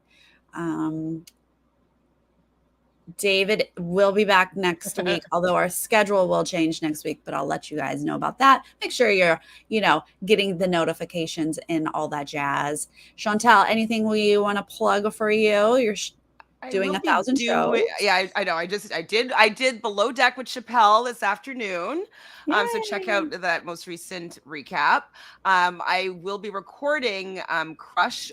David will be back next week, although our schedule will change next week, but I'll let you guys know about that. Make sure you're, getting the notifications and all that jazz. Chantele, anything we want to plug for you? You're doing 1,000 shows. Yeah, I know. I did Below Deck with Chappelle this afternoon. So check out that most recent recap. I will be recording Crush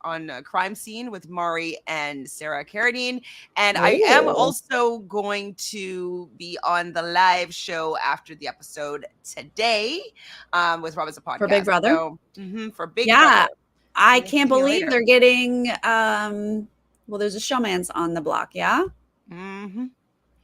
on Crime Scene with Mari and Sarah Carradine, and I am also going to be on the live show after the episode today with Rob as a podcast for Big Brother. So, for Big Brother. I can't believe they're getting. Well, there's a showman's on the block, yeah? Mm-hmm.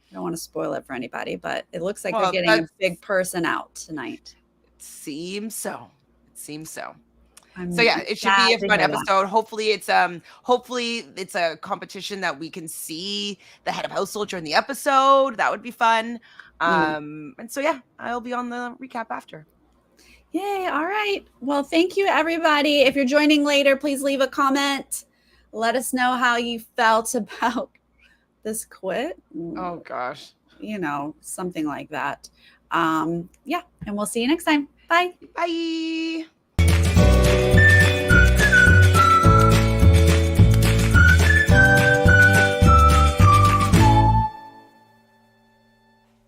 I don't want to spoil it for anybody, but it looks like they're getting a big person out tonight. It seems so. So So yeah, it should be a fun episode. Hopefully it's a competition that we can see the head of household during the episode. That would be fun. And so yeah, I'll be on the recap after. Yay. All right. Well, thank you everybody. If you're joining later, please leave a comment. Let us know how you felt about this quit. Oh gosh. Something like that. Yeah. And we'll see you next time. Bye. Bye.